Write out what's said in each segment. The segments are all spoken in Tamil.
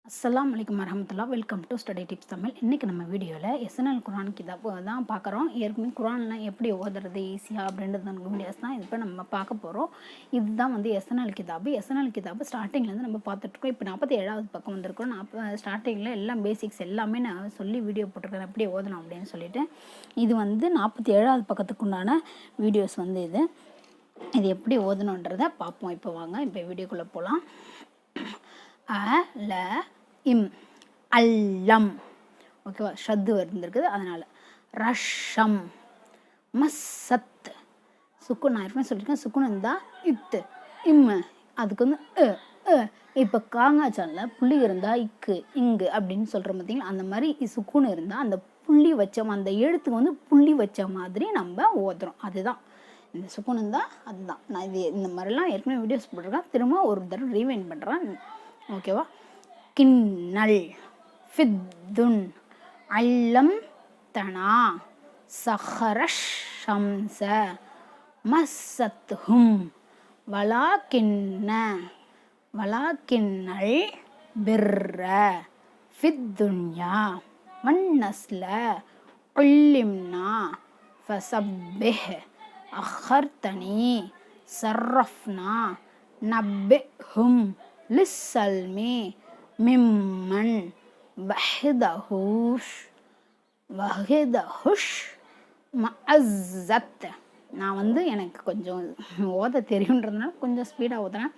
அஸ்ஸலாமு அலைக்கும் வரஹ்மத்துல்லாஹ். Welcome to study tips Tamil. இன்றைக்கி நம்ம வீடியோவில் எஸ்என்எல் குரான் கிதாப் தான் பார்க்குறோம். ஏற்கனவே குரான்லாம் எப்படி ஓதுறது ஈஸியாக அப்படின்றது நமக்கு வீடியோஸ் தான் இப்போ நம்ம பார்க்க போகிறோம். இதுதான் வந்து எஸ்என்எல் கிதாப். எஸ்என்எல் கிதாப் ஸ்டார்டிங்லேருந்து நம்ம பார்த்துட்ருக்கோம். இப்போ 47வது பக்கம் வந்திருக்கோம். ஸ்டார்டிங்கில் எல்லாம் பேசிக்ஸ் எல்லாமே நான் சொல்லி வீடியோ போட்டிருக்கேன் எப்படி ஓதணும் அப்படின்னு சொல்லிட்டு. இது வந்து 47வது பக்கத்துக்கு உண்டான வீடியோஸ் வந்து இது எப்படி ஓதணுன்றதை பார்ப்போம். இப்போ வாங்க இப்போ வீடியோக்குள்ளே போகலாம். அல இம் அல்லம், ஓகேவா? ஷத்து வந்துருக்குது, அதனால் ரஷம் மஸ்ஸத் சுக்குன் நான் ஏற்கனவே சொல்லியிருக்கேன். சுக்குன் இருந்தால் இத்து இம்மு, அதுக்கு வந்து இப்போ காங்காச்சானில் புள்ளி இருந்தால் இக்கு இங்கு அப்படின்னு சொல்கிற பார்த்தீங்களா, அந்த மாதிரி சுக்குன் இருந்தால் அந்த புள்ளி வச்ச அந்த எழுத்துக்கு வந்து புள்ளி வச்ச மாதிரி நம்ம ஓதுறோம். அதுதான் இந்த சுக்குன் இருந்தால் அதுதான். நான் இது இந்த மாதிரிலாம் ஏற்கனவே வீடியோஸ் போட்டிருக்கேன். திரும்ப ஒரு தடவை ரீவைண்ட் பண்ணுறேன், ஓகேவா? கின்னல் ஃபித்துன் அல்லம் தனா சஹரஷ் ஷம்ஸ மஸ்ஸத்ஹும் வலாக்கின்னல் பிர்ர ஃபித்துன்யா வன்னஸ்ல உல்லிம்னா ஃபஸப்பிஹ் அஹர்தனி சர்ரஃப்னா நப்பிஹும் லிஸ்ஸல்மி மிம்மன் வஹிதஹுஷ் மஅஸ்ஸத். நான் வந்து எனக்கு கொஞ்சம் ஓத தெரியுன்றதுனால கொஞ்சம் ஸ்பீடாக ஓதுறேன்.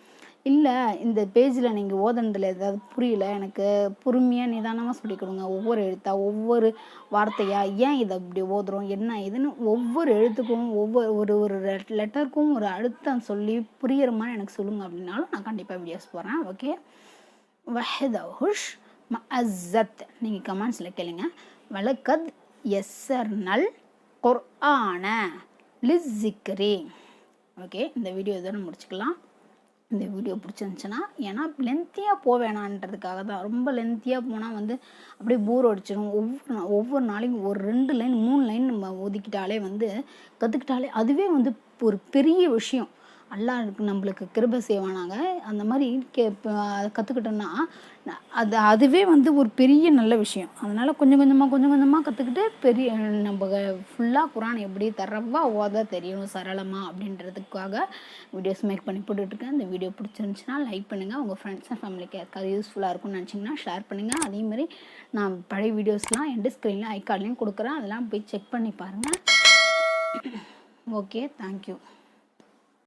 இல்லை இந்த பேஜில் நீங்கள் ஓதுனதில் ஏதாவது புரியல, எனக்கு பொறுமையாக நிதானமாக சொல்லிக் கொடுங்க. ஒவ்வொரு எழுத்தாக ஒவ்வொரு வார்த்தையாக ஏன் இதை இப்படி ஓதுறோம் என்ன இதுன்னு ஒவ்வொரு எழுத்துக்கும் ஒவ்வொரு ஒரு லெட்டருக்கும் ஒரு அழுத்தம் சொல்லி புரிகிற மாதிரி எனக்கு சொல்லுங்கள் அப்படின்னாலும் நான் கண்டிப்பாக வீடியோஸ் போடுறேன். ஓகே, வஹிதஹுஷ் மஅஸ்ஸத் நீங்கள் கமெண்ட்ஸில் கேளுங்க. வலக்கத் யஸ்ஸர்னல் குர்ஆன லிஸ்ஸிக்ரி. ஓகே, இந்த வீடியோ இதோட முடிச்சுக்கலாம். இந்த வீடியோ பிடிச்சிருந்துச்சுன்னா, ஏன்னா லென்த்தியாக வேணான்றதுக்காக தான். ரொம்ப லென்த்தியாக போனால் வந்து அப்படியே போர் அடிச்சிடும். ஒவ்வொரு நாளைக்கும் ஒரு 2 லைன் 3 லைன் நம்ம ஒதுக்கிட்டாலே வந்து கற்றுக்கிட்டாலே அதுவே வந்து ஒரு பெரிய விஷயம். அல்லாஹ் நம்மளுக்கு கிருபை செய்வானாங்க. அந்த மாதிரி கற்றுக்கிட்டோன்னா அதுவே வந்து ஒரு பெரிய நல்ல விஷயம். அதனால் கொஞ்சம் கொஞ்சமாக கற்றுக்கிட்டு பெரிய நம்ம ஃபுல்லாக குரான் எப்படி தரவாக ஓத தெரியணும் சரளமாக அப்படின்றதுக்காக வீடியோஸ் மேக் பண்ணி போட்டுட்ருக்கேன். இந்த வீடியோ பிடிச்சிருந்துச்சுன்னா லைக் பண்ணுங்கள். உங்கள் ஃப்ரெண்ட்ஸ் அண்ட் ஃபேமிலிக்கு யாருக்காவது யூஸ்ஃபுல்லாக இருக்கும்னு நினச்சிங்கன்னா ஷேர் பண்ணுங்கள். அதேமாதிரி நான் பழைய வீடியோஸ்லாம் எண்டு ஸ்க்ரீனில் ஐகார்ட்லேயும் கொடுக்குறேன். அதெல்லாம் போய் செக் பண்ணி பாருங்கள். Okay, thank you.